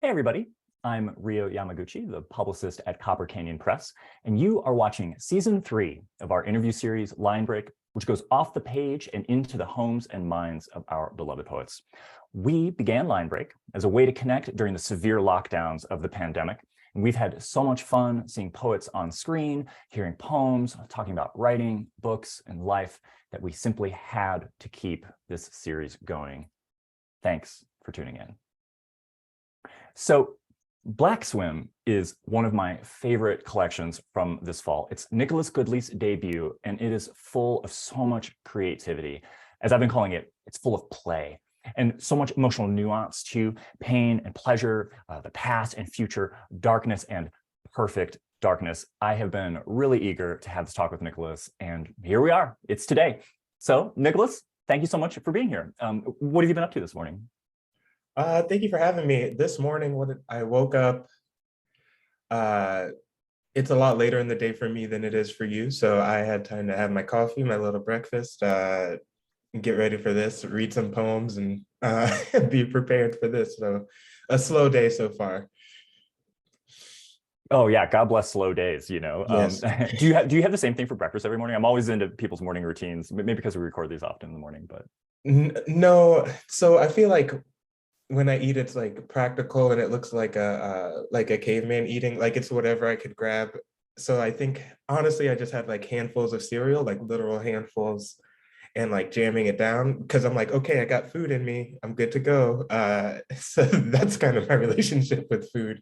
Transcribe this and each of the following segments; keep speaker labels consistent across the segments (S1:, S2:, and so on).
S1: Hey everybody, I'm Ryo Yamaguchi, the publicist at Copper Canyon Press, and you are watching Season 3 of our interview series, Line Break, which goes off the page and into the homes and minds of our beloved poets. We began Line Break as a way to connect during the severe lockdowns of the pandemic, and we've had so much fun seeing poets on screen, hearing poems, talking about writing, books, and life that we simply had to keep this series going. Thanks for tuning in. So Black Swim is one of my favorite collections from this fall. It's Nicholas Goodley's debut, and it is full of so much creativity. As I've been calling it, it's full of play and so much emotional nuance to pain and pleasure, the past and future, darkness and perfect darkness. I have been really eager to have this talk with Nicholas, and here we are. It's today. So Nicholas, thank you so much for being here. What have you been up to this morning?
S2: Thank you for having me. This morning, I woke up, it's a lot later in the day for me than it is for you. So I had time to have my coffee, my little breakfast, get ready for this, read some poems, and be prepared for this. So a slow day so far.
S1: Oh yeah, God bless slow days, you know.
S2: Yes.
S1: Do you have the same thing for breakfast every morning? I'm always into people's morning routines, maybe because we record these often in the morning, but.
S2: No, so I feel like when I eat, it's like practical and it looks like a caveman eating, like it's whatever I could grab. So I think honestly, I just had like handfuls of cereal, like literal handfuls, and like jamming it down because I'm like, okay, I got food in me, I'm good to go. So that's kind of my relationship with food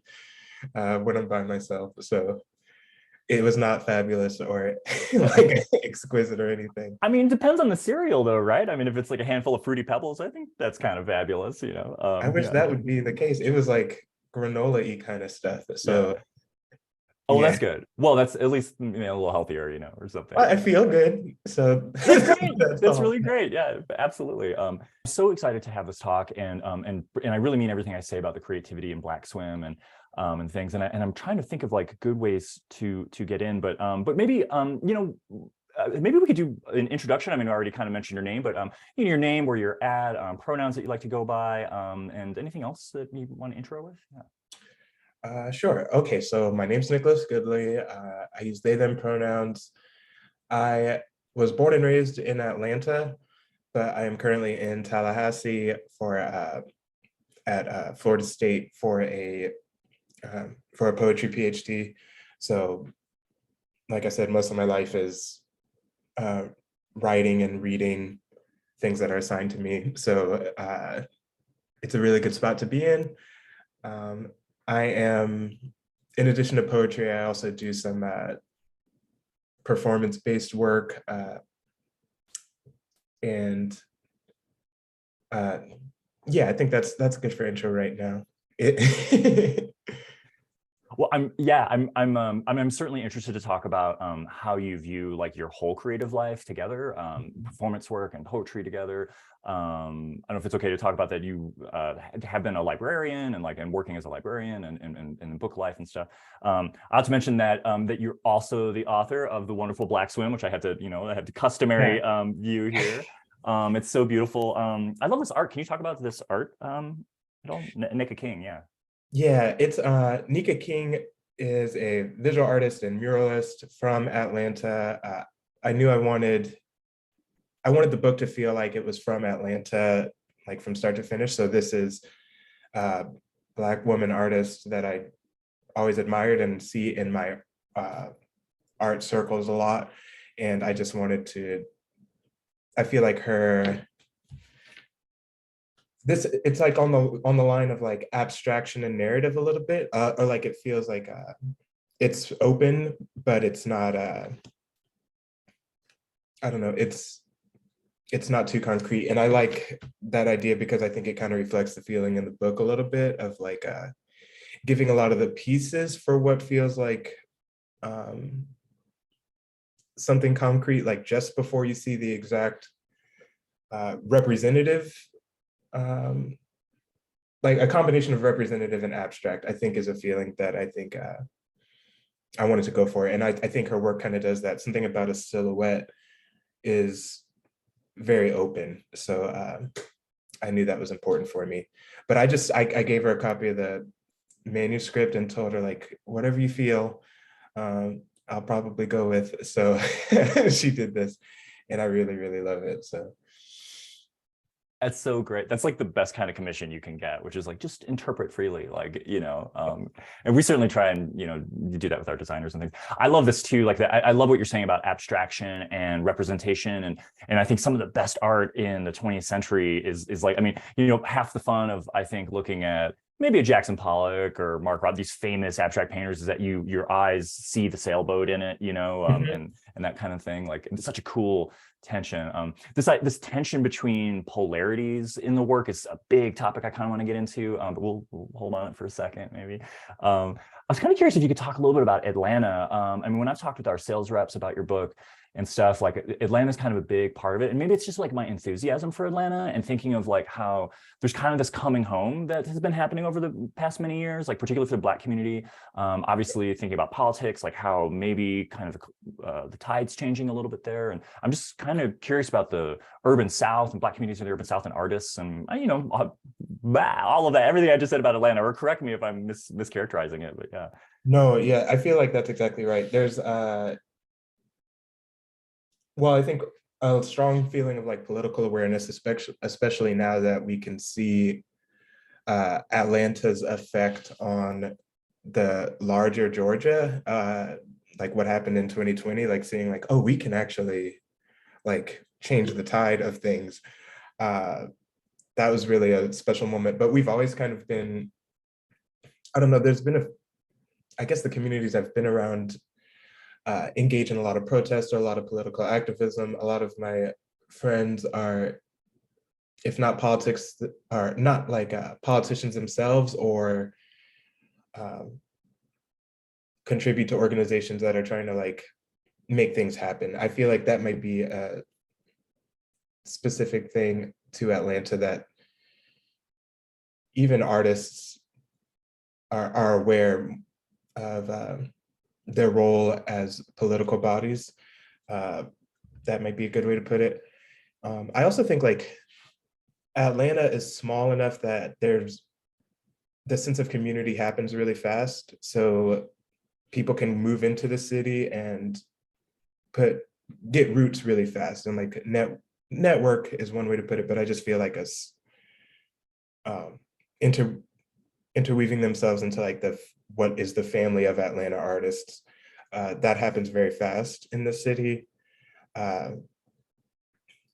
S2: when I'm by myself. So it was not fabulous or like exquisite or anything.
S1: I mean, it depends on the cereal though, right? I mean, if it's like a handful of Fruity Pebbles, I think that's kind of fabulous, you know.
S2: I wish
S1: Yeah.
S2: that would be the case. It was like granola-y kind of stuff. So
S1: Yeah. Oh,
S2: yeah.
S1: that's good. Well, that's at least, you know, a little healthier, you know, or something.
S2: I feel good. So
S1: That's great. That's
S2: all.
S1: really great. Yeah, absolutely. I'm so excited to have this talk, and I really mean everything I say about the creativity in Black Swim and things. And I'm trying to think of like good ways to get in, but maybe you know. Maybe we could do an introduction. I mean, I already kind of mentioned your name, but you know, your name, where you're at, pronouns that you like to go by, and anything else that you want to intro with. Yeah.
S2: Sure. Okay, so my name's Nicholas Goodley. I use they, them pronouns. I was born and raised in Atlanta, but I am currently in Tallahassee at Florida State for a poetry PhD. So, like I said, most of my life is writing and reading things that are assigned to me. So it's a really good spot to be in. I am, in addition to poetry, I also do some performance-based work. And yeah, I think that's good for intro right now.
S1: Well, I'm certainly interested to talk about how you view like your whole creative life together, performance work and poetry together. I don't know if it's okay to talk about that. You have been a librarian and working as a librarian and in book life and stuff. I have to mention that that you're also the author of the wonderful Black Swim, which I have to, you know, I have the customary view here. It's so beautiful. I love this art. Can you talk about this art at all? Nika King, yeah.
S2: Yeah, it's Nika King is a visual artist and muralist from Atlanta. I knew I wanted the book to feel like it was from Atlanta, like from start to finish. So this is a Black woman artist that I always admired and see in my art circles a lot. And I just wanted to, I feel like it's like on the line of like abstraction and narrative a little bit, or like it feels like it's open, but it's not I don't know, it's not too concrete. And I like that idea because I think it kind of reflects the feeling in the book a little bit of like giving a lot of the pieces for what feels like something concrete, like just before you see the exact representative, like a combination of representative and abstract, I think is a feeling that I think I wanted to go for. And I think her work kind of does that. Something about a silhouette is very open. So I knew that was important for me. But I gave her a copy of the manuscript and told her like, whatever you feel, I'll probably go with. So she did this, and I really, really love it. So
S1: That's so great. That's like the best kind of commission you can get, which is like just interpret freely, like, and we certainly try and, do that with our designers and things. I love this too. Like that. I love what you're saying about abstraction and representation. And I think some of the best art in the 20th century is like, I mean, half the fun of, I think, looking at maybe a Jackson Pollock or Mark Rob, these famous abstract painters, is that your eyes see the sailboat in it, and that kind of thing. Like, it's such a cool tension. This tension between polarities in the work is a big topic I kind of want to get into, but we'll hold on it for a second, maybe. I was kind of curious if you could talk a little bit about Atlanta. I mean, when I've talked with our sales reps about your book and stuff, like Atlanta's kind of a big part of it. And maybe it's just like my enthusiasm for Atlanta and thinking of like how there's kind of this coming home that has been happening over the past many years, like particularly for the Black community. Obviously thinking about politics, like how maybe kind of the tide's changing a little bit there. And I'm just kind of curious about the urban South and Black communities in the urban South and artists and, all of that, everything I just said about Atlanta, or correct me if I'm mischaracterizing it, but yeah.
S2: No, yeah, I feel like that's exactly right. There's well, I think a strong feeling of like political awareness, especially now that we can see Atlanta's effect on the larger Georgia, like what happened in 2020, like seeing like, oh, we can actually like change the tide of things. That was really a special moment, but we've always kind of been, I don't know, there's been I guess the communities I've been around engage in a lot of protest or a lot of political activism. A lot of my friends are, if not politics, are not like politicians themselves, or contribute to organizations that are trying to like make things happen. I feel like that might be a specific thing to Atlanta that even artists are aware of their role as political bodies. That might be a good way to put it. I also think like Atlanta is small enough that there's the sense of community happens really fast. So people can move into the city and get roots really fast. And like network is one way to put it, but I just feel like us interweaving themselves into like what is the family of Atlanta artists. That happens very fast in the city. And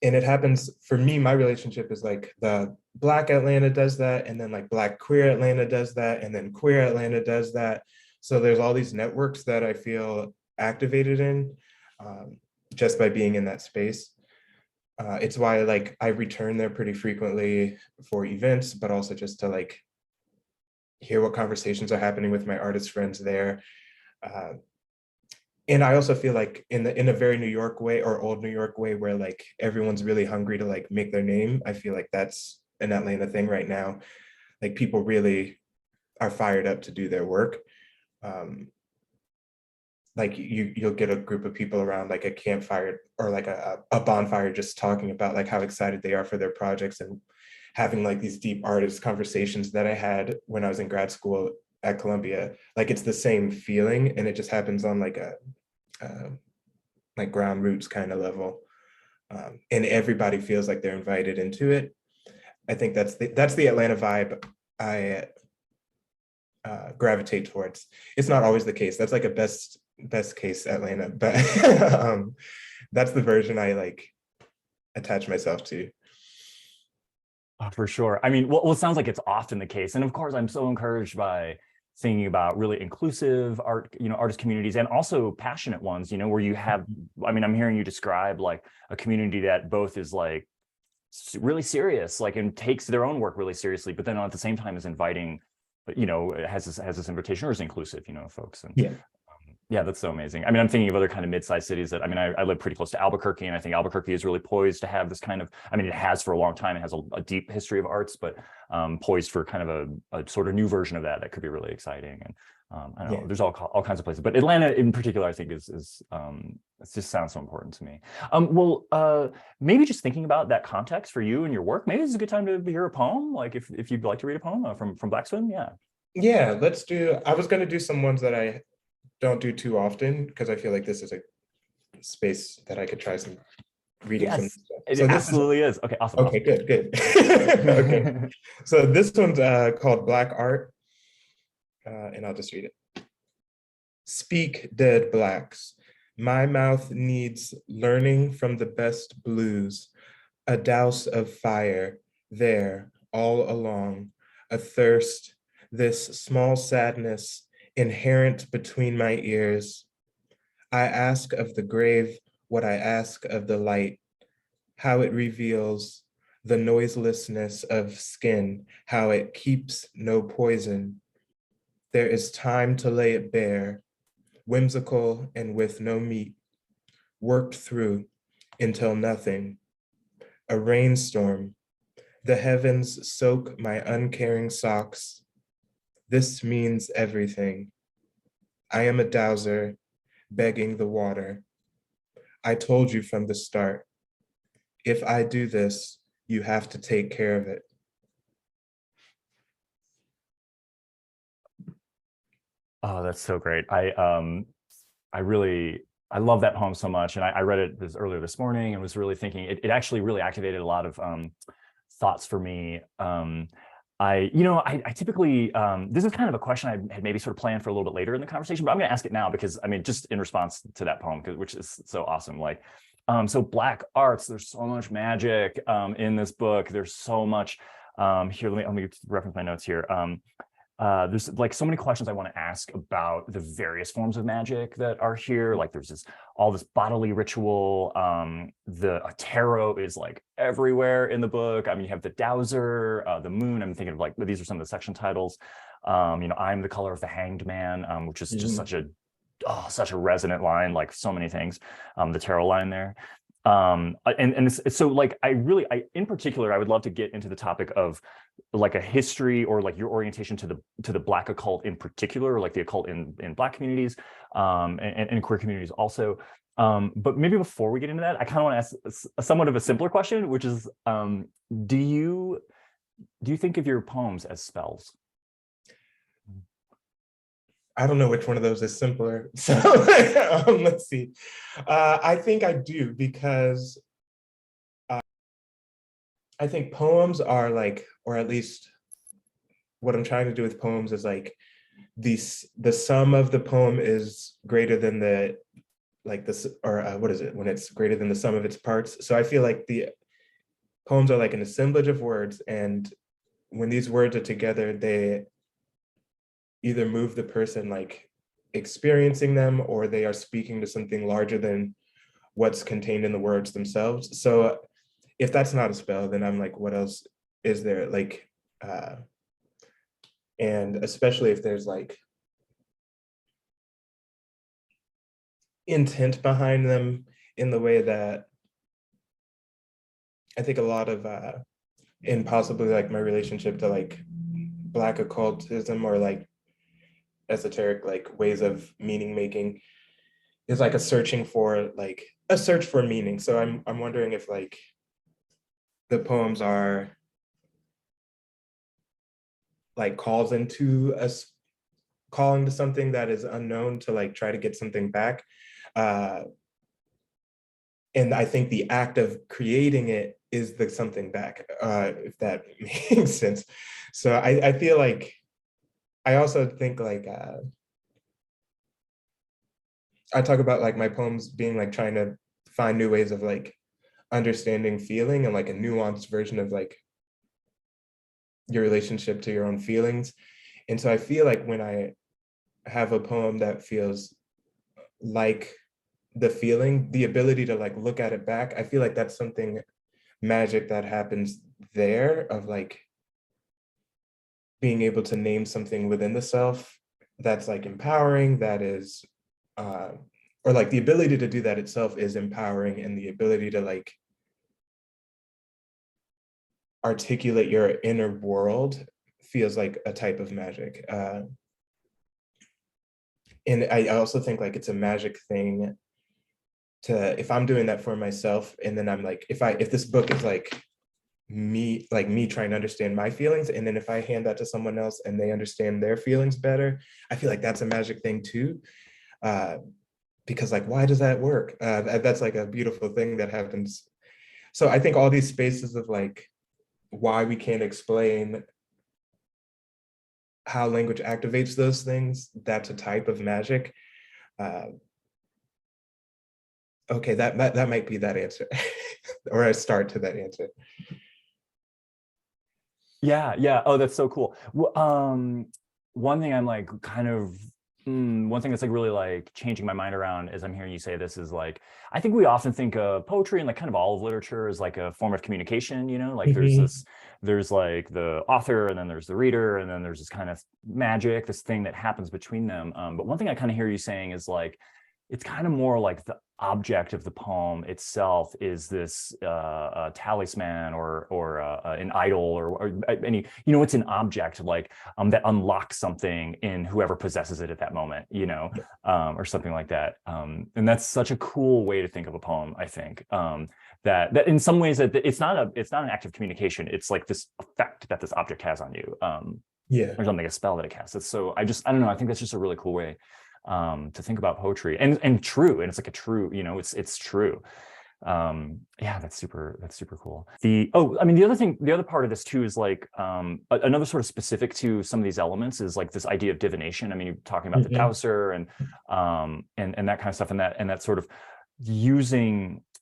S2: it happens, for me, my relationship is like the Black Atlanta does that, and then like Black queer Atlanta does that, and then queer Atlanta does that. So there's all these networks that I feel activated in just by being in that space. It's why like I return there pretty frequently for events, but also just to like hear what conversations are happening with my artist friends there. And I also feel like in a very New York way, or old New York way, where like everyone's really hungry to like make their name. I feel like that's an Atlanta thing right now. Like people really are fired up to do their work. Like you'll get a group of people around like a campfire or like a bonfire just talking about like how excited they are for their projects, and having like these deep artist conversations that I had when I was in grad school at Columbia. Like it's the same feeling, and it just happens on like a like ground roots kind of level, and everybody feels like they're invited into it. I think that's the Atlanta vibe I gravitate towards. It's not always the case. That's like a best case Atlanta, but that's the version I like attach myself to.
S1: Oh, for sure. I mean, well, it sounds like it's often the case. And of course, I'm so encouraged by thinking about really inclusive art, artist communities, and also passionate ones, where you have, I mean, I'm hearing you describe like a community that both is like really serious, like, and takes their own work really seriously, but then at the same time is inviting, it has this invitation, or is inclusive, folks. And
S2: Yeah.
S1: Yeah, that's so amazing. I mean, I'm thinking of other kind of mid-sized cities that, I mean, I live pretty close to Albuquerque, and I think Albuquerque is really poised to have this kind of, I mean, it has for a long time, it has a deep history of arts, but poised for kind of a sort of new version of that could be really exciting. And I don't know, there's all kinds of places, but Atlanta in particular, I think is it just sounds so important to me. Maybe just thinking about that context for you and your work, maybe this is a good time to hear a poem, like if you'd like to read a poem from Black Swim, yeah.
S2: Yeah, let's do, I was gonna do some ones that I don't do too often because I feel like this is a space that I could try some reading some
S1: Yes,
S2: stuff.
S1: it
S2: So this is,
S1: absolutely is. Okay, awesome,
S2: okay,
S1: awesome.
S2: good, good. Okay, so this one's called Black Art, and I'll just read it. Speak, dead blacks. My mouth needs learning from the best blues, a douse of fire there all along, a thirst, this small sadness inherent between my ears. I ask of the grave what I ask of the light, how it reveals the noiselessness of skin, how it keeps no poison. There is time to lay it bare, whimsical and with no meat, worked through until nothing. A rainstorm, the heavens soak my uncaring socks. This means everything. I am a dowser begging the water. I told you from the start, if I do this, you have to take care of it.
S1: Oh, that's so great. I really I love that poem so much, and I read it earlier this morning and was really thinking it actually really activated a lot of thoughts for me. I typically this is kind of a question I had maybe sort of planned for a little bit later in the conversation, but I'm going to ask it now because I mean, just in response to that poem, which is so awesome. Like, so Black arts, there's so much magic in this book. There's so much. Here, let me reference my notes here. There's like so many questions I want to ask about the various forms of magic that are here. Like there's all this bodily ritual. The tarot is like everywhere in the book. I mean, you have the dowser, the moon. I'm thinking of like, these are some of the section titles. I'm the color of the hanged man, which is just such a resonant line, like so many things. The tarot line there. And it's so like I in particular I would love to get into the topic of like a history or like your orientation to the Black occult in particular, or like the occult in Black communities and queer communities also. But maybe before we get into that, I kind of want to ask somewhat of a simpler question, which is do you think of your poems as spells?
S2: I don't know which one of those is simpler. So let's see. I think I do because I think poems are like, or at least what I'm trying to do with poems is like the sum of the poem is greater than the like this, or what is it when it's greater than the sum of its parts. So I feel like the poems are like an assemblage of words, and when these words are together, they either move the person like experiencing them, or they are speaking to something larger than what's contained in the words themselves. So if that's not a spell, then I'm like, what else is there? Like, and especially if there's like intent behind them in the way that I think a lot of, in possibly like my relationship to like Black occultism or like esoteric like ways of meaning making is like a searching for like a search for meaning. So I'm wondering if like the poems are like calls into us, calling to something that is unknown to like try to get something back. And I think the act of creating it is the something back, if that makes sense. So I feel like, I also think like, I talk about like my poems being like trying to find new ways of like understanding feeling and like a nuanced version of like your relationship to your own feelings. And so I feel like when I have a poem that feels like the feeling, the ability to like look at it back, I feel like that's something magic that happens there, of like being able to name something within the self that's like empowering, that is, or like the ability to do that itself is empowering, and the ability to like articulate your inner world feels like a type of magic. And I also think like it's a magic thing to, if I'm doing that for myself, and then I'm like, if this book is like me trying to understand my feelings, and then if I hand that to someone else and they understand their feelings better, I feel like that's a magic thing too. Because like, why does that work? That's like a beautiful thing that happens. So I think all these spaces of like why we can't explain how language activates those things, that's a type of magic. Okay, that might be that answer, or a start to that answer.
S1: Yeah, yeah. Oh, that's so cool. One thing I'm like kind of one thing that's like really like changing my mind around as I'm hearing you say this is like, I think we often think of poetry and like kind of all of literature as like a form of communication, you know, like there's like the author and then there's the reader and then there's this kind of magic, this thing that happens between them. But one thing I kind of hear you saying is like, it's kind of more like the object of the poem itself is this talisman or an idol or any, you know, it's an object like that unlocks something in whoever possesses it at that moment, you know, or something like that. And that's such a cool way to think of a poem, I think. That in some ways that it's not an act of communication. It's like this effect that this object has on you,
S2: Yeah.
S1: or something, a spell that it casts. It's so I don't know. I think that's just a really cool way to think about poetry and true. And it's like a true, you know, it's true. Yeah, that's super cool. I mean, the other part of this too is like another sort of specific to some of these elements is like this idea of divination. I mean, you're talking about the dowser and that kind of stuff, and that sort of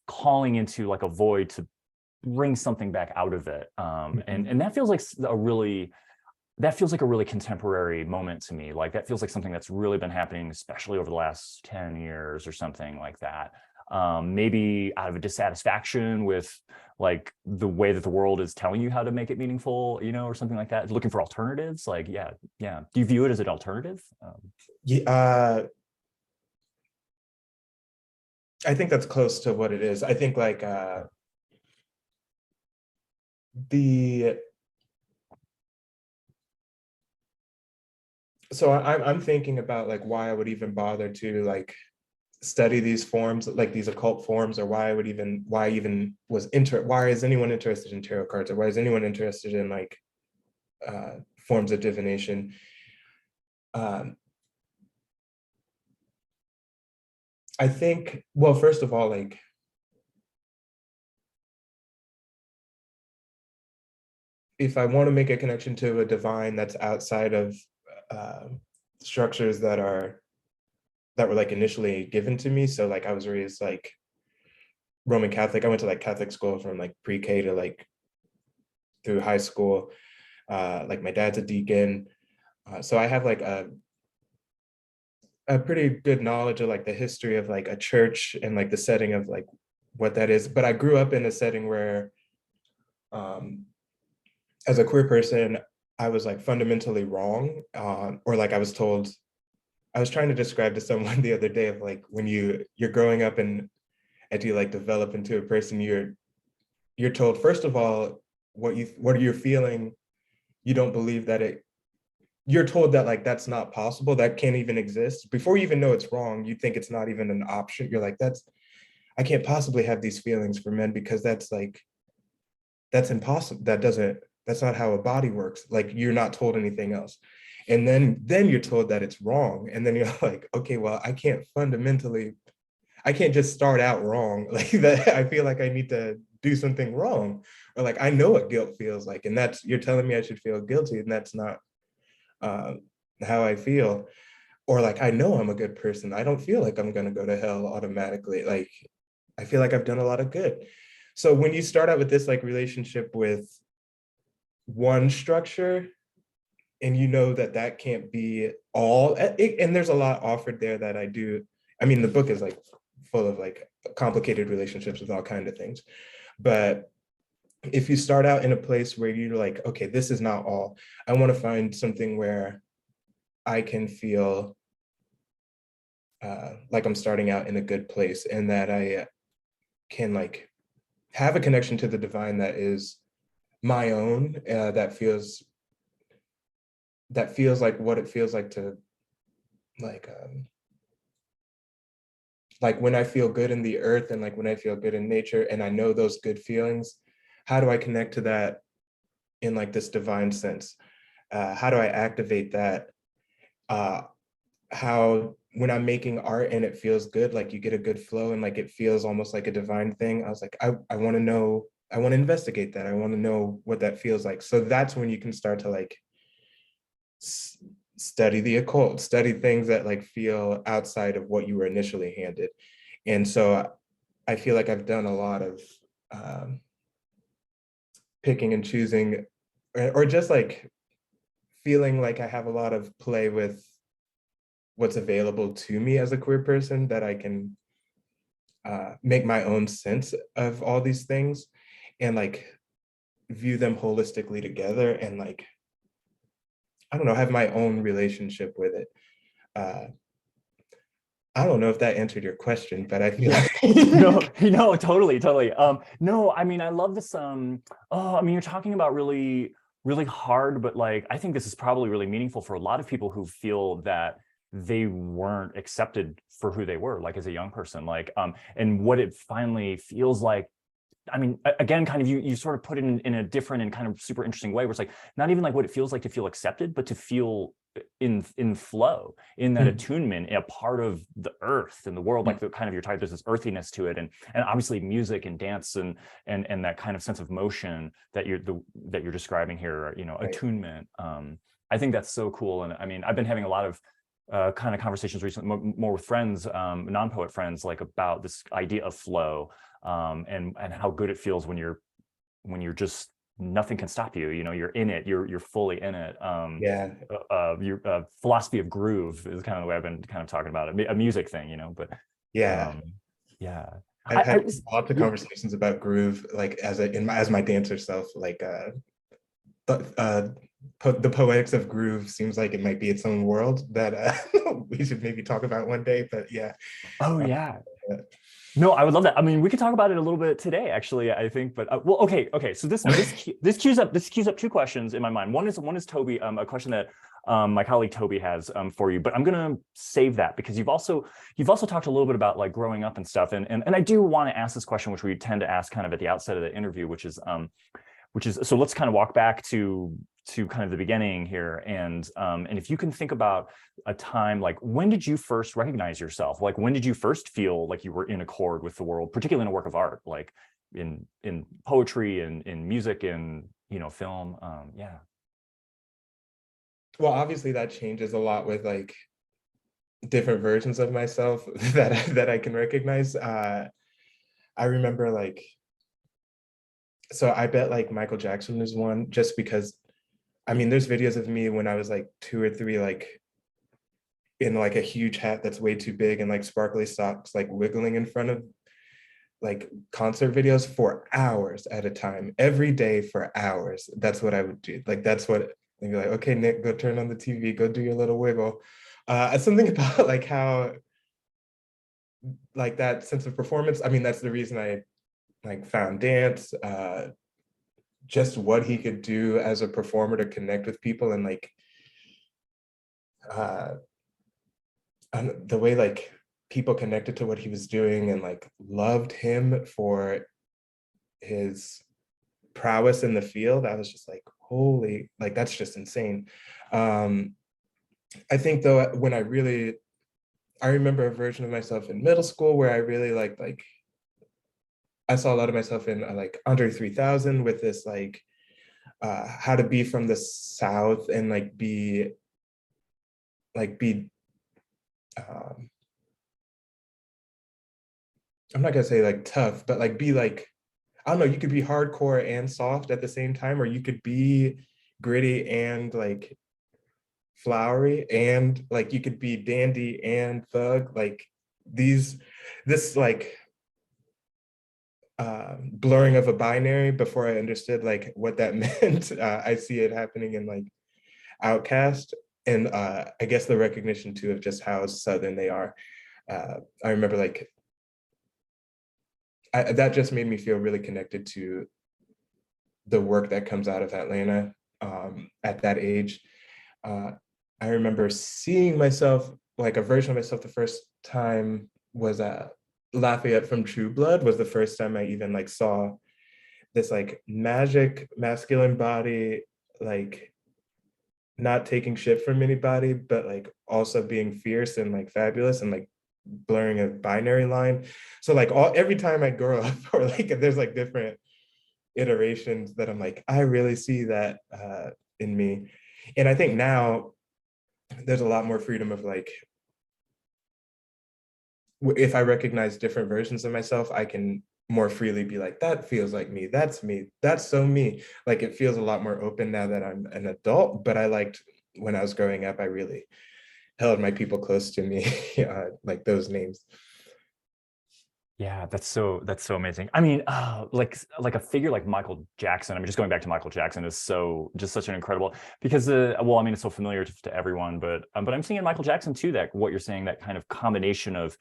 S1: calling into like a void to bring something back out of it. And that feels like a really contemporary moment to me. Like that feels like something that's really been happening, especially over the last 10 years or something like that. Maybe out of a dissatisfaction with like the way that the world is telling you how to make it meaningful, you know, or something like that. Looking for alternatives. Like, yeah. Do you view it as an alternative?
S2: I think that's close to what it is. I think like so I'm thinking about like why I would even bother to like study these forms, like these occult forms, or why is anyone interested in tarot cards, or why is anyone interested in like forms of divination? I think, well, first of all, like if I want to make a connection to a divine that's outside of structures that were like initially given to me. So like I was raised like Roman Catholic. I went to like Catholic school from like pre-K to like through high school. Like my dad's a deacon. So I have like a pretty good knowledge of like the history of like a church and like the setting of like what that is. But I grew up in a setting where as a queer person, I was like fundamentally wrong, or like I was told, I was trying to describe to someone the other day of like when you're growing up and as you like develop into a person, you're told, first of all, what you're feeling, you don't believe that you're told that like that's not possible, that can't even exist. Before you even know it's wrong, you think it's not even an option. You're like, I can't possibly have these feelings for men because that's impossible. That's not how a body works. Like you're not told anything else. And then you're told that it's wrong. And then you're like, okay, well, I can't just start out wrong. Like that, I feel like I need to do something wrong. Or like, I know what guilt feels like. And you're telling me I should feel guilty. And that's not how I feel. Or like, I know I'm a good person. I don't feel like I'm going to go to hell automatically. Like, I feel like I've done a lot of good. So when you start out with this like relationship with one structure, and you know that can't be all, and there's a lot offered there that I do. I mean, the book is like full of like complicated relationships with all kinds of things. But if you start out in a place where you're like, okay, this is not all, I want to find something where I can feel like I'm starting out in a good place, and that I can like have a connection to the divine that is my own, that feels like what it feels like to like when I feel good in the earth and like when I feel good in nature, and I know those good feelings, how do I connect to that in like this divine sense? How do I activate that? How when I'm making art and it feels good, like you get a good flow and like it feels almost like a divine thing. I was like, I want to know, I want to investigate that. I want to know what that feels like. So that's when you can start to like study the occult, study things that like feel outside of what you were initially handed. And so I feel like I've done a lot of picking and choosing, or just like feeling like I have a lot of play with what's available to me as a queer person, that I can make my own sense of all these things and like view them holistically together, and like, I don't know, have my own relationship with it. I don't know if that answered your question, but I feel like
S1: no, totally. No, I mean, I love this. I mean, you're talking about really, really hard, but like, I think this is probably really meaningful for a lot of people who feel that they weren't accepted for who they were, like as a young person, like, and what it finally feels like. I mean, again, kind of you sort of put it in a different and kind of super interesting way, where it's like not even like what it feels like to feel accepted, but to feel in flow, in that attunement, a part of the earth and the world, like the kind of your type, there's this earthiness to it, and obviously music and dance and that kind of sense of motion that you're describing here, you know,
S2: right.
S1: Attunement. I think that's so cool, and I mean, I've been having a lot of kind of conversations recently, more with friends, non-poet friends, like about this idea of flow, and how good it feels when you're just, nothing can stop you, you know, you're in it, you're fully in it.
S2: Yeah.
S1: Your philosophy of groove is kind of the way I've been kind of talking about it, a music thing, you know, but
S2: Yeah.
S1: Yeah.
S2: I've had lots of conversations about groove, like as my dancer self, like the poetics of groove seems like it might be its own world that we should maybe talk about one day, but yeah.
S1: Oh yeah. No, I would love that. I mean, we could talk about it a little bit today, actually, I think. But well, okay. So this cues up two questions in my mind. One is Toby, a question that my colleague Toby has for you. But I'm gonna save that because you've also talked a little bit about like growing up and stuff. And I do want to ask this question, which we tend to ask kind of at the outset of the interview, which is so let's kind of walk back to kind of the beginning here, and if you can think about a time, like when did you first recognize yourself, like when did you first feel like you were in accord with the world, particularly in a work of art, like in poetry and in music and, you know, film. Yeah.
S2: Well, obviously that changes a lot with like different versions of myself that I can recognize. I remember like, so I bet like Michael Jackson is one, just because, I mean, there's videos of me when I was like 2 or 3, like in like a huge hat that's way too big and like sparkly socks, like wiggling in front of like concert videos for hours at a time, every day for hours. That's what I would do. Like, that's what, they'd be like, okay, Nick, go turn on the TV, go do your little wiggle. Something about like how, like that sense of performance. I mean, that's the reason I like found dance, just what he could do as a performer to connect with people, and like the way like people connected to what he was doing and like loved him for his prowess in the field. I was just like, holy, like that's just insane. I think though, when I remember a version of myself in middle school where I really like I saw a lot of myself in like Andre 3000 with this like how to be from the South and like be I'm not gonna say like tough, but like be like, I don't know, you could be hardcore and soft at the same time, or you could be gritty and like flowery, and like you could be dandy and thug, like this like blurring of a binary before I understood like what that meant. I see it happening in like Outcast, and I guess the recognition too of just how Southern they are. I remember like that just made me feel really connected to the work that comes out of Atlanta at that age. I remember seeing myself, like a version of myself, the first time was Lafayette from True Blood was the first time I even like saw this like magic masculine body, like not taking shit from anybody, but like also being fierce and like fabulous and like blurring a binary line. So like every time I grow up, or like there's like different iterations that I'm like, I really see that in me. And I think now there's a lot more freedom of like, if I recognize different versions of myself, I can more freely be like, that feels like me, that's so me. Like it feels a lot more open now that I'm an adult, but I liked when I was growing up, I really held my people close to me, like those names.
S1: Yeah, that's so amazing. I mean, like a figure like Michael Jackson. I mean, just going back to Michael Jackson is just such an incredible, because well, I mean, it's so familiar to everyone, but I'm seeing in Michael Jackson too, that what you're saying, that kind of combination of,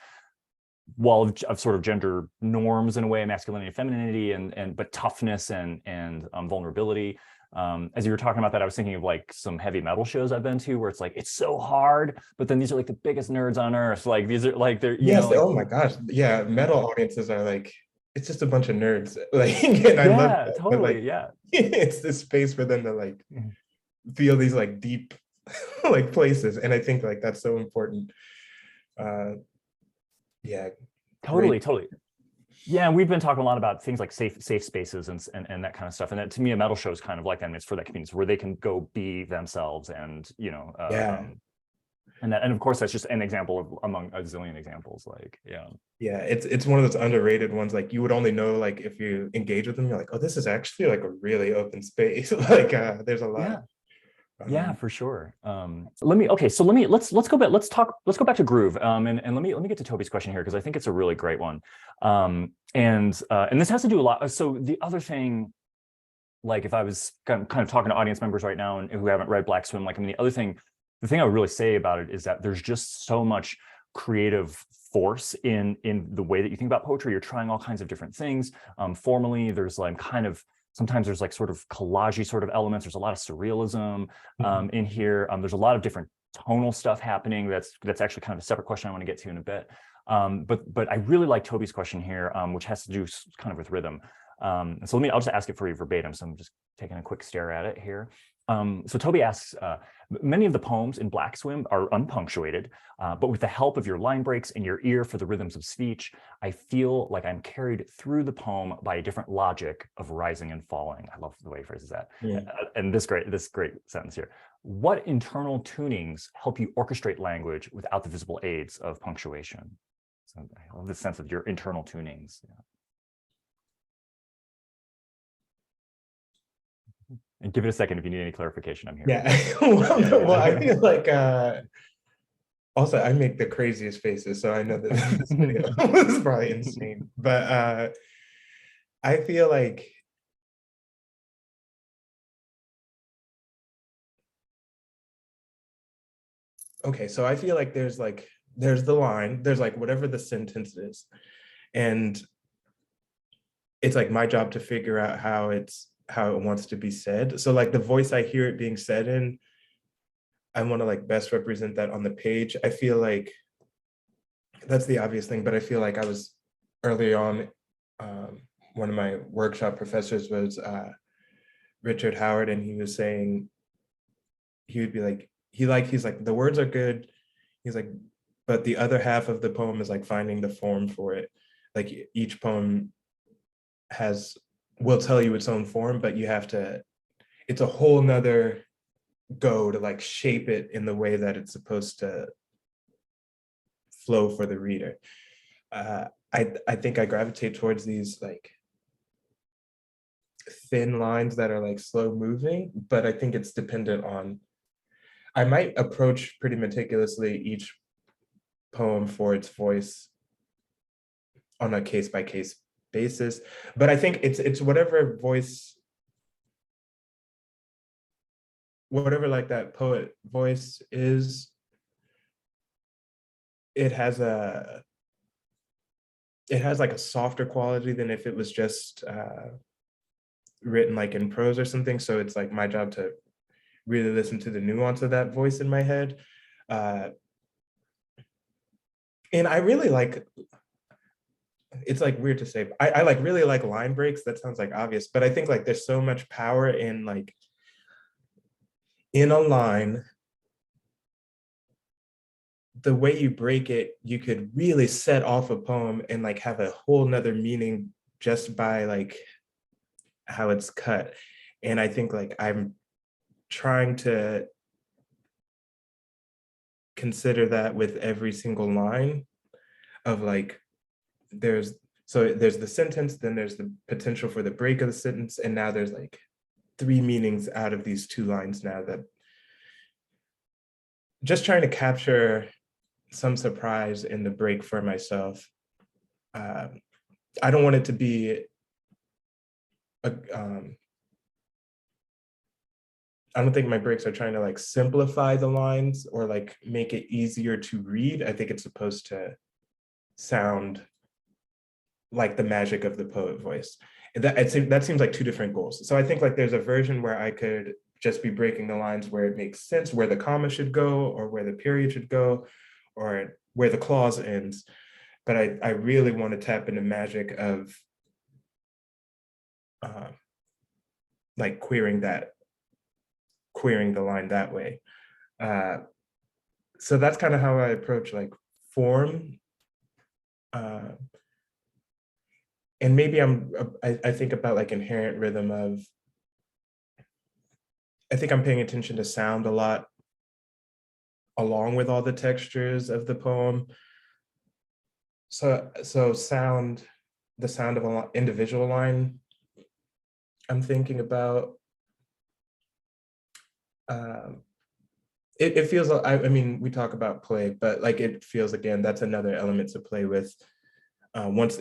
S1: well, of sort of gender norms in a way, masculinity and femininity, and but toughness and vulnerability. As you were talking about that, I was thinking of like some heavy metal shows I've been to where it's like, it's so hard, but then these are like the biggest nerds on earth. Like these are like, they're, you
S2: Yes,
S1: know, like,
S2: oh my gosh, yeah, metal audiences are like, it's just a bunch of nerds, like, and I love
S1: yeah,
S2: that, but
S1: totally.
S2: like
S1: Yeah.
S2: it's this space for them to like
S1: Mhm.
S2: feel these like deep like places, and I think like that's so important. Yeah,
S1: Totally,
S2: great.
S1: totally. Yeah, and we've been talking a lot about things like safe spaces and that kind of stuff. And that, to me, a metal show is kind of like that. And it's for that community where they can go be themselves, and
S2: Yeah,
S1: and of course that's just an example of among a zillion examples. Like, yeah.
S2: yeah, it's one of those underrated ones. Like you would only know like if you engage with them, you're like, oh, this is actually like a really open space. Like there's a lot.
S1: Yeah. Yeah, for sure. Let's go back to groove. And let me get to Toby's question here, because I think it's a really great one. And this has to do a lot. So the other thing, like if I was kind of talking to audience members right now and who haven't read Black Swim, like, I mean, the thing I would really say about it is that there's just so much creative force in the way that you think about poetry. You're trying all kinds of different things. Formally, there's like kind of, sometimes there's like sort of collagey sort of elements. There's a lot of surrealism in here. There's a lot of different tonal stuff happening. That's actually kind of a separate question I want to get to in a bit. But I really like Toby's question here, which has to do kind of with rhythm. So I'll just ask it for you verbatim. So I'm just taking a quick stare at it here. So Toby asks, many of the poems in Black Swim are unpunctuated, but with the help of your line breaks and your ear for the rhythms of speech, I feel like I'm carried through the poem by a different logic of rising and falling. I love the way he phrases that.
S2: Yeah.
S1: And this great sentence here. What internal tunings help you orchestrate language without the visible aids of punctuation? So I love this sense of your internal tunings. Yeah. And give it a second if you need any clarification. I'm here.
S2: Yeah. Well, I feel like also I make the craziest faces, so I know that this video was probably insane. But I feel like okay, so I feel like there's the line, there's like whatever the sentence is, and it's like my job to figure out how it wants to be said. So like the voice I hear it being said in, I want to like best represent that on the page. I feel like that's the obvious thing, but I feel like I was early on, one of my workshop professors was Richard Howard, and he was saying, he would be like, he's like, the words are good. He's like, but the other half of the poem is like finding the form for it. Like each poem will tell you its own form, but you have to, it's a whole nother go to like shape it in the way that it's supposed to flow for the reader. I think I gravitate towards these like thin lines that are like slow moving, but I think it's dependent on, I might approach pretty meticulously each poem for its voice on a case by case basis, but I think it's whatever voice, whatever like that poet voice is, it has like a softer quality than if it was just written like in prose or something. So it's like my job to really listen to the nuance of that voice in my head. And I really like, it's like weird to say. I like really like line breaks. That sounds like obvious, but I think like there's so much power in like in a line, the way you break it, you could really set off a poem and like have a whole nother meaning just by like how it's cut. And I think like I'm trying to consider that with every single line of like, there's the sentence, then there's the potential for the break of the sentence, and now there's like 3 meanings out of these 2 lines now, that just trying to capture some surprise in the break for myself. I don't want it to be a, I don't think my breaks are trying to like simplify the lines or like make it easier to read. I think it's supposed to sound like the magic of the poet voice. That seems like 2 different goals. So I think like there's a version where I could just be breaking the lines where it makes sense, where the comma should go, or where the period should go, or where the clause ends. But I really want to tap into magic of like queering the line that way. So that's kind of how I approach like form. And maybe I think about like inherent rhythm of, I think I'm paying attention to sound a lot along with all the textures of the poem. So sound, the sound of an individual line, I'm thinking about. It feels, I mean, we talk about play, but like it feels, again, that's another element to play with. Once,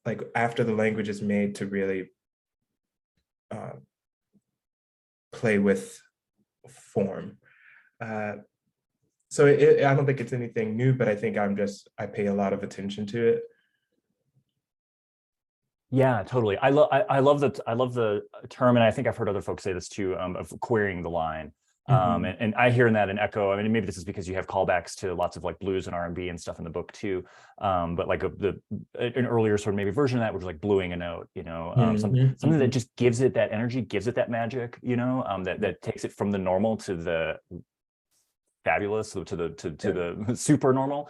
S2: like after the language is made, to really play with form. So I don't think it's anything new, but I think I pay a lot of attention to it.
S1: Yeah, totally. I love the term, and I think I've heard other folks say this too, of querying the line. And I hear in that an echo. I mean, maybe this is because you have callbacks to lots of like blues and R&B and stuff in the book too. But like an earlier sort of maybe version of that, which was like bluing a note, you know, something that just gives it that energy, gives it that magic, you know, that takes it from the normal to the fabulous, to the super normal.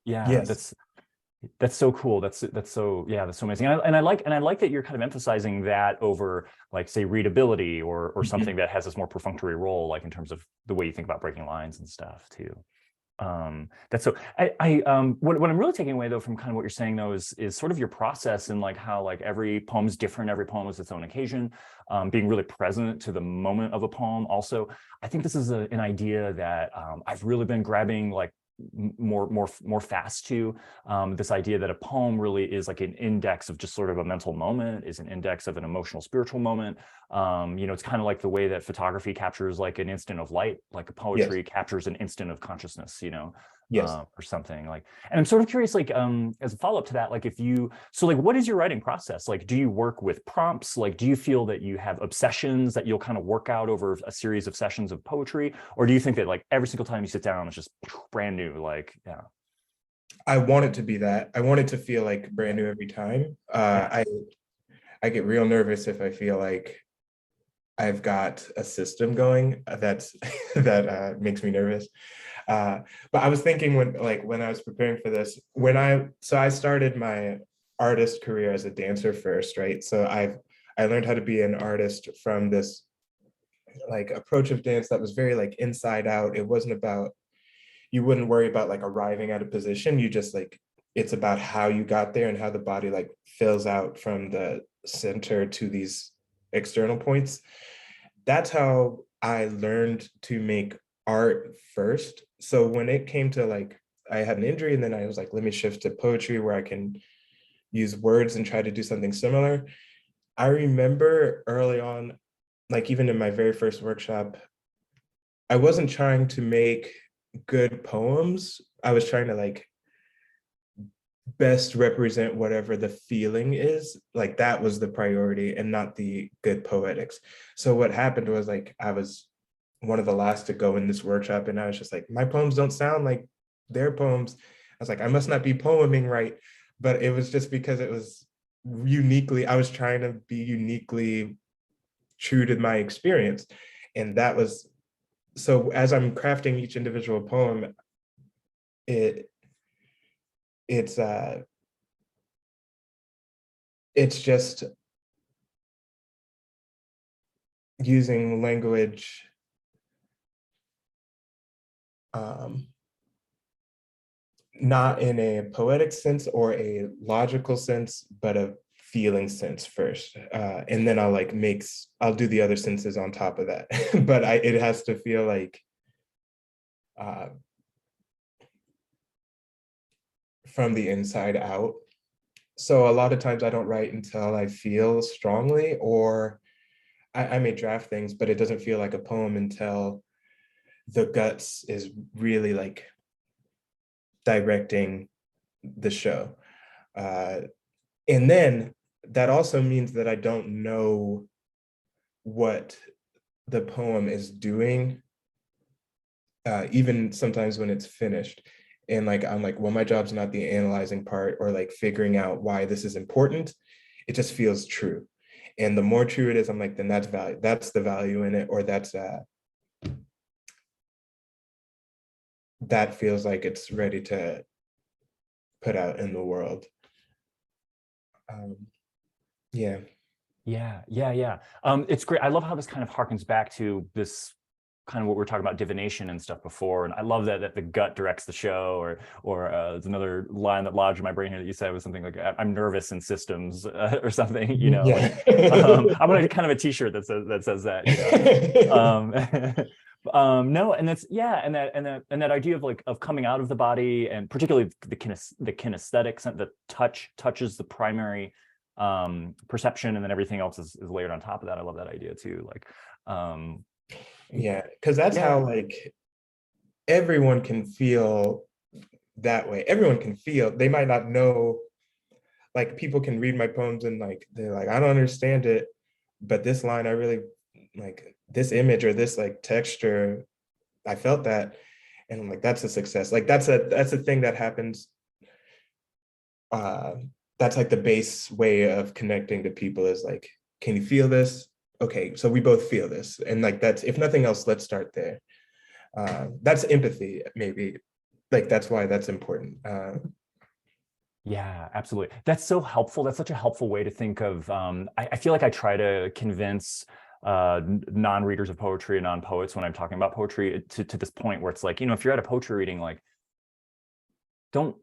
S2: Yes.
S1: That's so cool. That's so, yeah, that's so amazing. And I like that you're kind of emphasizing that over like, say, readability or something that has this more perfunctory role, like in terms of the way you think about breaking lines and stuff too. That's so, what I'm really taking away though from kind of what you're saying though is sort of your process, and like how like every poem's different, every poem is its own occasion, being really present to the moment of a poem. Also, I think this is an idea that I've really been grabbing like more fast to, this idea that a poem really is like an index of just sort of a mental moment, is an index of an emotional, spiritual moment. You know, it's kind of like the way that photography captures like an instant of light, like a poetry captures an instant of consciousness, you know, or something like. And I'm sort of curious, like, as a follow-up to that, like so like, what is your writing process? Like, do you work with prompts? Like, do you feel that you have obsessions that you'll kind of work out over a series of sessions of poetry? Or do you think that like every single time you sit down, it's just brand new, like, yeah?
S2: I want it to be that. I want it to feel like brand new every time. I get real nervous if I feel like I've got a system going that makes me nervous. But I was thinking when I was preparing for this, I started my artist career as a dancer first, right? So I learned how to be an artist from this like approach of dance that was very like inside out. It wasn't about, you wouldn't worry about like arriving at a position. You just like, it's about how you got there and how the body like fills out from the center to these external points. That's how I learned to make art first. So when it came to like, I had an injury and then I was like, let me shift to poetry where I can use words and try to do something similar. I remember early on, like even in my very first workshop, I wasn't trying to make good poems. I was trying to like best represent whatever the feeling is. Like that was the priority and not the good poetics. So what happened was like, I was one of the last to go in this workshop and I was just like, my poems don't sound like their poems. I was like, I must not be poeming right. but it was just because it was uniquely, I was trying to be uniquely true to my experience. And that was, so as I'm crafting each individual poem, it it's it's just using language not in a poetic sense or a logical sense, but a feeling sense first. And then I'll do the other senses on top of that. But it has to feel like from the inside out. So a lot of times I don't write until I feel strongly, or I may draft things, but it doesn't feel like a poem until the guts is really like directing the show. And then that also means that I don't know what the poem is doing, even sometimes when it's finished. And I'm like, well, my job's not the analyzing part or like figuring out why this is important. It just feels true. And the more true it is, I'm like, then that's value. That's the value in it, or that feels like it's ready to put out in the world. Yeah.
S1: Yeah. It's great. I love how this kind of harkens back to this kind of what we were talking about divination and stuff before. And I love that the gut directs the show, or there's another line that lodged in my brain here that you said was something like, I'm nervous in systems or something, you know.
S2: Yeah.
S1: I'm gonna kind of a t-shirt that says that, you know. No, and that's, yeah, and that idea of of coming out of the body, and particularly the kinesthetics, and the touches the primary perception, and then everything else is layered on top of that. I love that idea too.
S2: Yeah, because that's how everyone can feel that way. Everyone can feel, they might not know, like people can read my poems and they're like, I don't understand it, but this line I really like, this image or this texture, I felt that. And I'm like, that's a success. Like that's a thing that happens. That's like the base way of connecting to people is like, can you feel this? Okay, so we both feel this. And that's, if nothing else, let's start there. That's empathy, maybe. That's why that's important.
S1: Yeah, absolutely. That's so helpful. That's such a helpful way to think of, I feel like I try to convince non-readers of poetry and non-poets when I'm talking about poetry to this point where it's like, if you're at a poetry reading, don't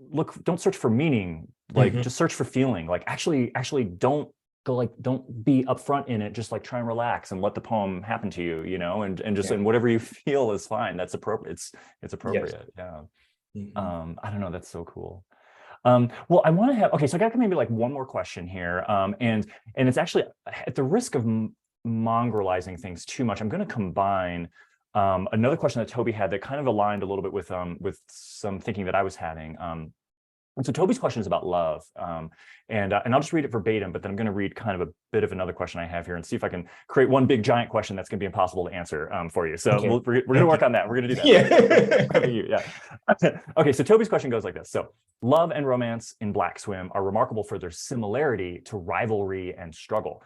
S1: search for meaning, just search for feeling. Actually don't go, don't be upfront in it, just try and relax and let the poem happen to you, and just, and whatever you feel is fine. That's appropriate. It's appropriate. Yes. Yeah. I don't know, that's so cool. Well, I want to have, okay, so I got maybe one more question here. And it's actually, at the risk of mongrelizing things too much, I'm going to combine another question that Toby had that kind of aligned a little bit with some thinking that I was having. And so Toby's question is about love, and I'll just read it verbatim, but then I'm going to read kind of a bit of another question I have here and see if I can create one big giant question that's going to be impossible to answer for you. So okay. We're going to work on that. We're going to do that. Yeah. Okay, so Toby's question goes like this. So love and romance in Black Swim are remarkable for their similarity to rivalry and struggle.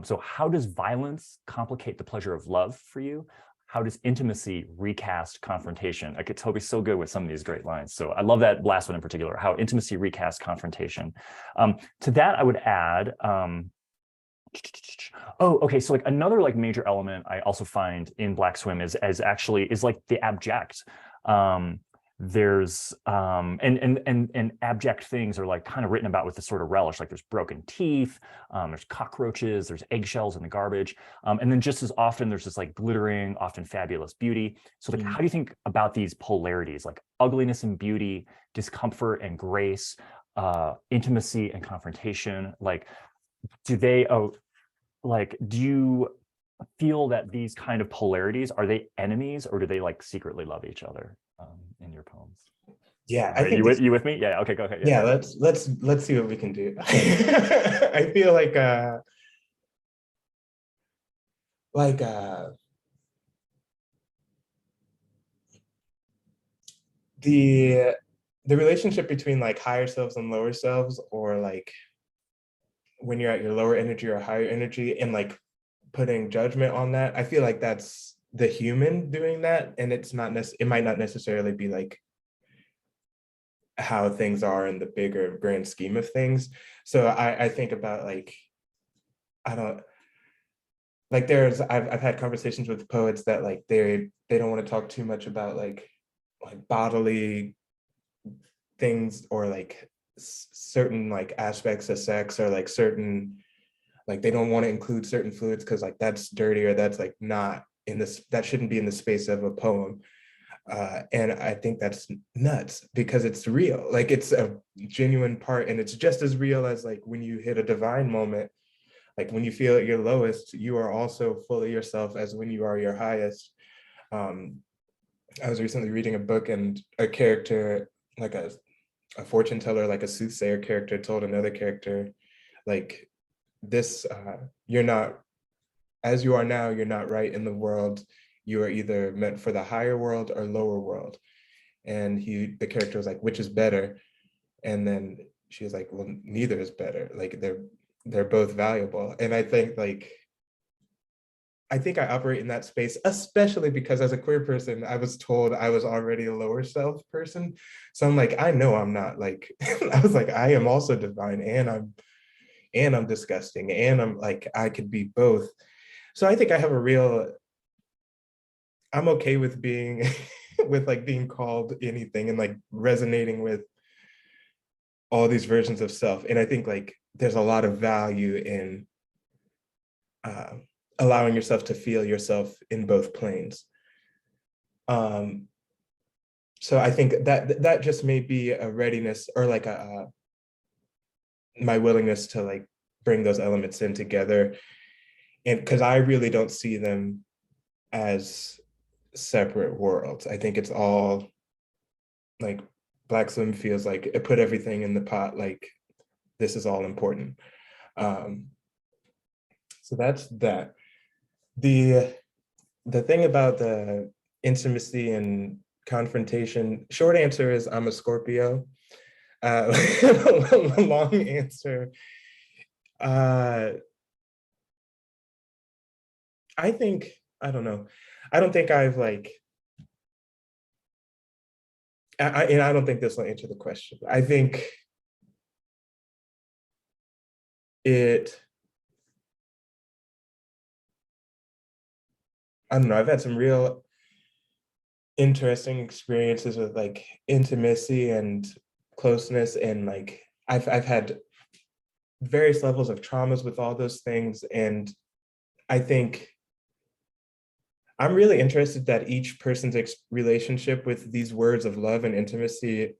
S1: So how does violence complicate the pleasure of love for you? How does intimacy recast confrontation? Toby's so good with some of these great lines. So I love that last one in particular, how intimacy recast confrontation. To that, I would add, okay. So another major element I also find in Black Swim is the abject. There's and abject things are kind of written about with this sort of relish. There's broken teeth, there's cockroaches, there's eggshells in the garbage, and then just as often there's this glittering, often fabulous beauty. So how do you think about these polarities, ugliness and beauty, discomfort and grace, intimacy and confrontation? Do you feel that these kind of polarities, are they enemies, or do they secretly love each other in your poems?
S2: Yeah, I think
S1: you with me? Yeah. Okay. Go ahead.
S2: Yeah. Let's see what we can do. I feel the relationship between like higher selves and lower selves, or like when you're at your lower energy or higher energy, and like putting judgment on that, I feel like that's the human doing that, and it's not it might not necessarily be like how things are in the bigger grand scheme of things. So I think about like, I don't like, I've had conversations with poets that like they don't want to talk too much about like bodily things, or like certain like aspects of sex, or like certain, like they don't want to include certain fluids because like that's dirty, or that's like not in this, that shouldn't be in the space of a poem. And I think that's nuts, because it's real, like it's a genuine part, and it's just as real as like when you hit a divine moment. Like when you feel at your lowest, you are also full of yourself as when you are your highest. um, I was recently reading a book, and a character, like a fortune teller, like a soothsayer character, told another character, like, this, you're not, as you are now, you're not right in the world. You are either meant for the higher world or lower world. And the character was like, which is better? And then she was like, well, neither is better. Like they're both valuable. And I think like, I think I operate in that space, especially because as a queer person, I was told I was already a lower self person. So I'm like, I know I'm not like, I was like, I am also divine, and I'm disgusting, and I'm like, I could be both. So I think I have a real, I'm okay with being, with like being called anything, and like resonating with all these versions of self. And I think like there's a lot of value in uh, allowing yourself to feel yourself in both planes. Um, so I think that just may be a readiness, or like my willingness to like bring those elements in together. And because I really don't see them as separate worlds. I think it's all like, Black Slim feels like it put everything in the pot, like this is all important. Um, so that's that. The thing about the intimacy and confrontation, short answer is I'm a Scorpio. Long answer, I think, I don't know. I don't think I've like, and I don't think this will answer the question. I think it, I don't know, I've had some real interesting experiences with like intimacy and closeness, and like I've had various levels of traumas with all those things. And I think I'm really interested that each person's relationship with these words of love and intimacy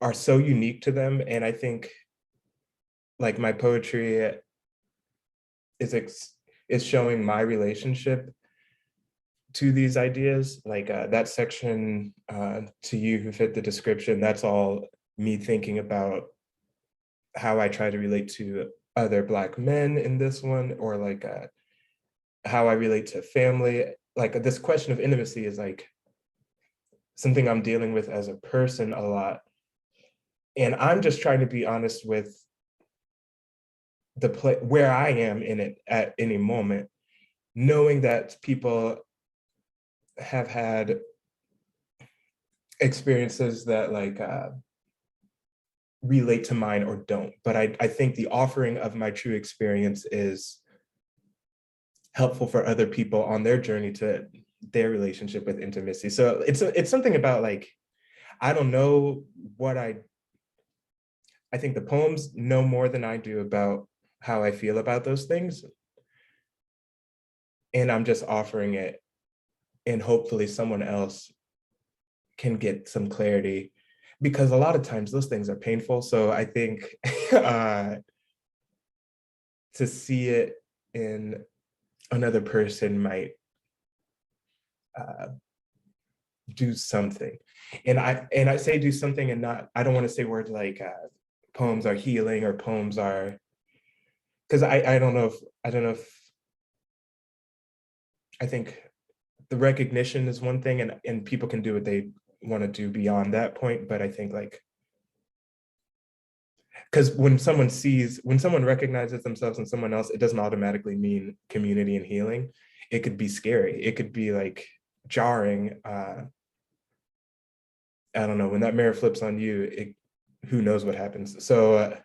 S2: are so unique to them. And I think like my poetry is showing my relationship to these ideas. Like that section, to you who fit the description, that's all me thinking about how I try to relate to other Black men in this one, or like how I relate to family. Like this question of intimacy is like something I'm dealing with as a person a lot. And I'm just trying to be honest with the where I am in it at any moment, knowing that people have had experiences that like relate to mine or don't. But I think the offering of my true experience is helpful for other people on their journey to their relationship with intimacy. So it's something about like, I don't know what I think the poems know more than I do about how I feel about those things. And I'm just offering it, and hopefully someone else can get some clarity, because a lot of times those things are painful. So I think to see it in another person might do something. And I say do something, and not, I don't want to say words like poems are healing, or poems are, because I don't know if I think the recognition is one thing, and people can do what they want to do beyond that point, but I think like, because when someone recognizes themselves in someone else, it doesn't automatically mean community and healing. It could be scary. It could be like jarring. I don't know, when that mirror flips on you, who knows what happens. So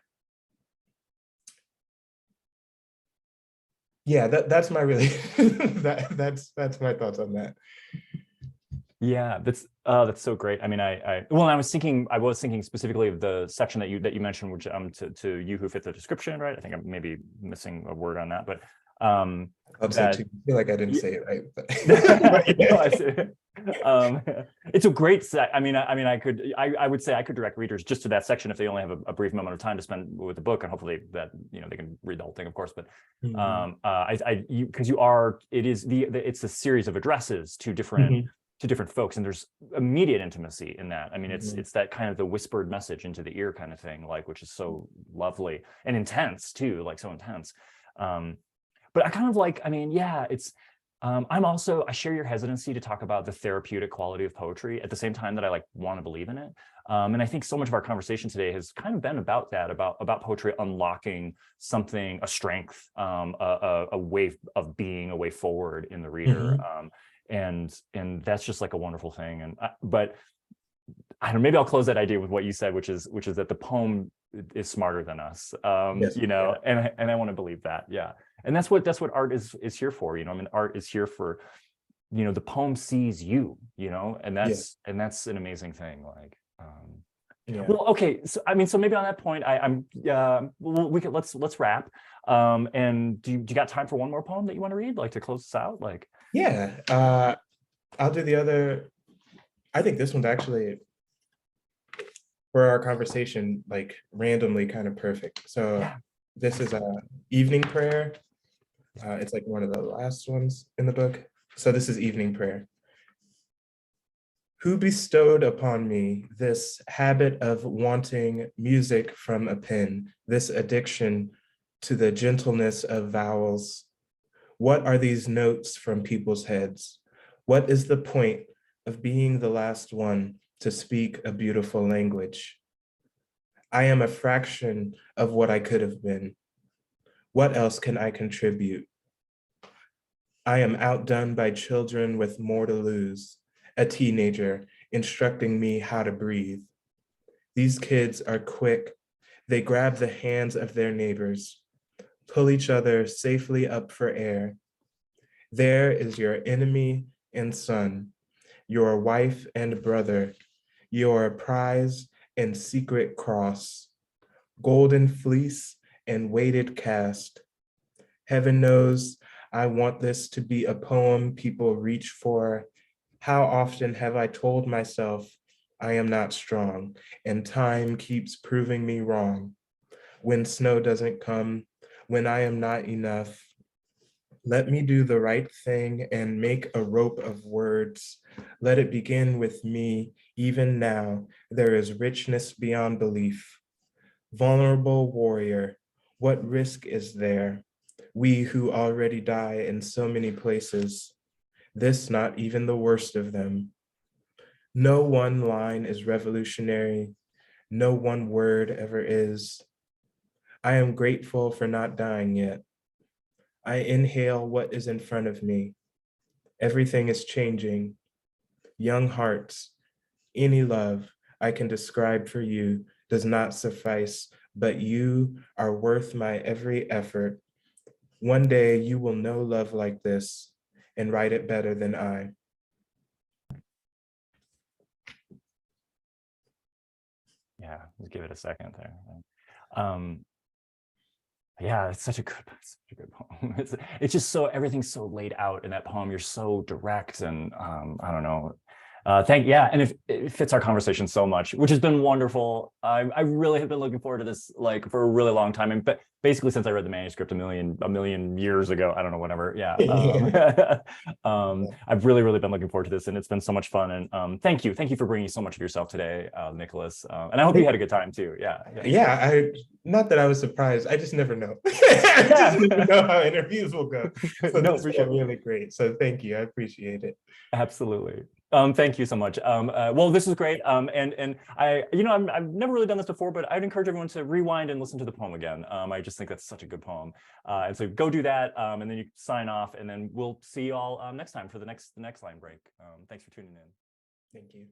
S2: yeah, that's my really that's my thoughts on that.
S1: Yeah, that's so great. I mean, I was thinking specifically of the section that you mentioned, which to you who fit the description, right? I think I'm maybe missing a word on that, but
S2: I feel like I didn't say it right. But
S1: it's a great set. I would say I could direct readers just to that section if they only have a brief moment of time to spend with the book, and hopefully that they can read the whole thing, of course. But it's a series of addresses to different folks, and there's immediate intimacy in that. I mean, it's that kind of the whispered message into the ear kind of thing, like, which is so lovely and intense too, like so intense. But I kind of like, it's, I share your hesitancy to talk about the therapeutic quality of poetry at the same time that I like want to believe in it. And I think so much of our conversation today has kind of been about that, about poetry unlocking something, a strength, a way of being, a way forward in the reader. And that's just like a wonderful thing. But I don't know, maybe I'll close that idea with what you said, which is that the poem is smarter than us, and I want to believe that. Yeah. And that's what art is here for, art is here for, the poem sees you, and that's an amazing thing. Like, well, okay. So, so maybe on that point, let's wrap. And do you got time for one more poem that you want to read, like to close this out? Like,
S2: yeah, I'll do the other. I think this one's actually, for our conversation, like randomly kind of perfect. So this is a evening prayer. It's like one of the last ones in the book. So this is evening prayer. Who bestowed upon me this habit of wanting music from a pen, this addiction to the gentleness of vowels? What are these notes from people's heads? What is the point of being the last one to speak a beautiful language? I am a fraction of what I could have been. What else can I contribute? I am outdone by children with more to lose, a teenager instructing me how to breathe. These kids are quick. They grab the hands of their neighbors, pull each other safely up for air. There is your enemy and son, your wife and brother, your prize and secret cross, golden fleece and weighted cast. Heaven knows I want this to be a poem people reach for. How often have I told myself I am not strong, and time keeps proving me wrong? When snow doesn't come, when I am not enough, let me do the right thing and make a rope of words. Let it begin with me. Even now, there is richness beyond belief. Vulnerable warrior, what risk is there? We who already die in so many places, this not even the worst of them. No one line is revolutionary. No one word ever is. I am grateful for not dying yet. I inhale what is in front of me. Everything is changing. Young hearts, any love I can describe for you does not suffice, but you are worth my every effort. One day you will know love like this and write it better than I.
S1: Yeah, let's give it a second there. Yeah, it's such a good poem. It's just so, everything's so laid out in that poem. You're so direct, and I don't know. And it fits our conversation so much, which has been wonderful. I really have been looking forward to this like for a really long time, and basically since I read the manuscript a million years ago. I don't know, whatever. Yeah. I've really been looking forward to this, and it's been so much fun. And thank you for bringing so much of yourself today, Nicholas. And I hope you had a good time too.
S2: Yeah. Not that I was surprised. I just never know. I just never know how interviews will go. So no, this was really great. So thank you. I appreciate it.
S1: Absolutely. Thank you so much. Well, this was great. And I, I've never really done this before, but I'd encourage everyone to rewind and listen to the poem again. I just think that's such a good poem. And so go do that, and then you sign off, and then we'll see you all next time for the next line break. Thanks for tuning in.
S2: Thank you.